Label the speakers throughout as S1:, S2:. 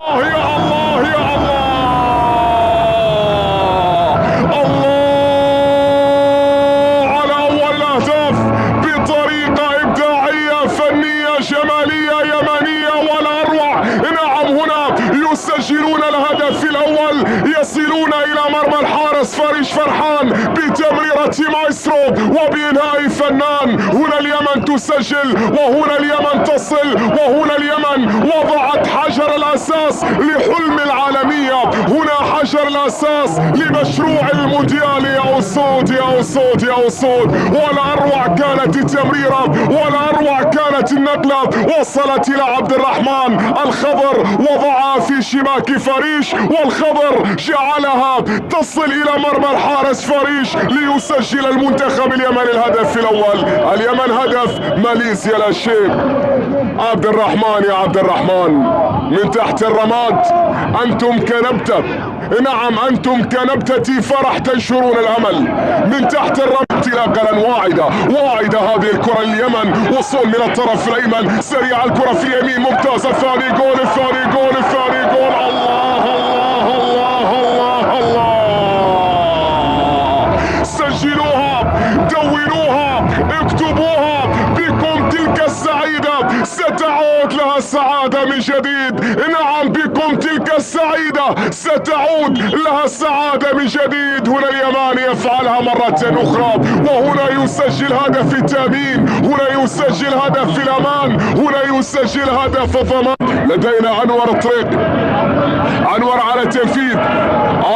S1: يا الله يا الله الله على أول الأهداف بطريقة إبداعية فنية جمالية يمنية والأروع. نعم، هنا يسجلون الهدف الأول، يصلون إلى مرمى الحارس فريش فرحان بتمريرة مايسترو وبإنهاء فنان. هنا اليمن تسجل وهنا اليمن تصل وهنا اليمن وضعت حجر الأساس لحلم العالمية. هنا حجر الأساس لمشروع المونديال. يا أسود يا أسود يا أسود، والأروع كانت التمريرة والأروع كانت النقلة، وصلت إلى عبد الرحمن الخضر وضعها في شباك فريش، والخضر جعلها تصل إلى مرمى الحارس فريش ليسجل المنتخب اليمني الهدف الأول. اليمن هدف، ماليزيا لا شيء. عبد الرحمن يا عبد الرحمن من تحت الرماد، أنتم كنبتة، نعم أنتم كنبتة فرح تنشرون الأمل من تحت الرماد. انطلاقا واعدة هذه الكرة اليمن، وصول من الطرف الأيمن، سريع الكرة في اليمين، ممتازة. ثاني جول الثاني جول الثاني جول. الله الله الله الله الله، سجلوها، دونوها، اكتبوها، بكم تلك السعيدة ستعود لها السعادة من جديد. نعم بكم تلك السعيدة ستعود لها السعادة من جديد. هنا اليماني يفعلها مرة أخرى، وهنا يسجل هدف التأمين، هنا يسجل هدف الأمان، هنا يسجل هدف الضمان. لدينا أنور الطريقي، أنور على تنفيذ.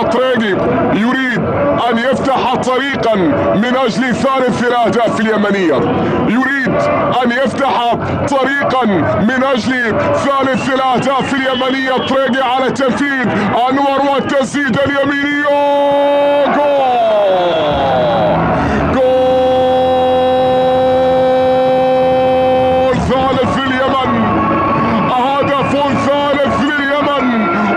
S1: الطريقي يريد أن يفتح طريقا من أجل ثالث الأهداف اليمنية، يريد أن يفتح طريقا من أجل ثالث الأهداف اليمنية. طريقي على تنفيذ، أنور والتسديدة اليمينية. جول ثالث لليمن، هدف ثالث لليمن،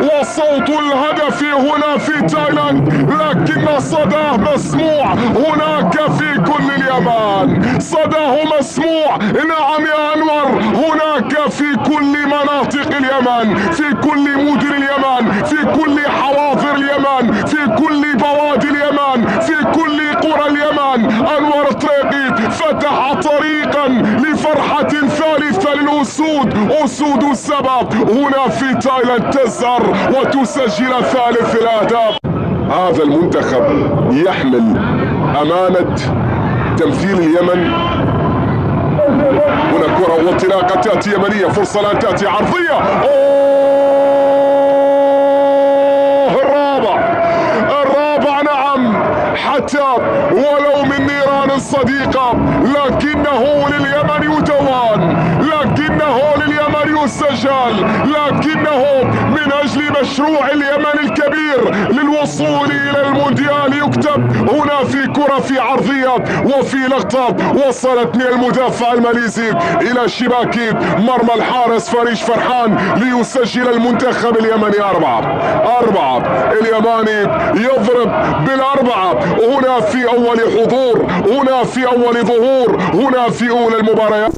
S1: وصوت الهدف هنا في تايلاند، لكن صداه مسموع هناك في كل اليمن، صداه مسموع. نعم يا أنور، هناك في كل مناطق اليمن، في كل مدن اليمن، في كل حواضر اليمن، في كل بوادي اليمن، في كل قرى اليمن. أنور الطريقي فتح طريقا لفرحة ثالثة للأسود، أسود السبع هنا في تايلاند تزهر وتسجل ثالث الأهداف. هذا المنتخب يحمل أمانة تمثيل اليمن. هنا كرة وانطلاقة تأتي يمنية، فرصة الآن تأتي عرضية. الرابع نعم، حتى ولو من نيران صديقة، لكنه لليمن يدون، لكنه لليمن يسجل، لكنه من أجل مشروع اليمن الكبير للوصول إلى المونديال يكتب. هنا في كرة في عرضية وفي لقطة وصلت من المدافع الماليزي إلى شباك مرمى الحارس فريش فرحان ليسجل المنتخب اليمني 4. اليماني يضرب بالأربعة هنا في أول حضور، هنا في أول ظهور، هنا في أولى المباريات.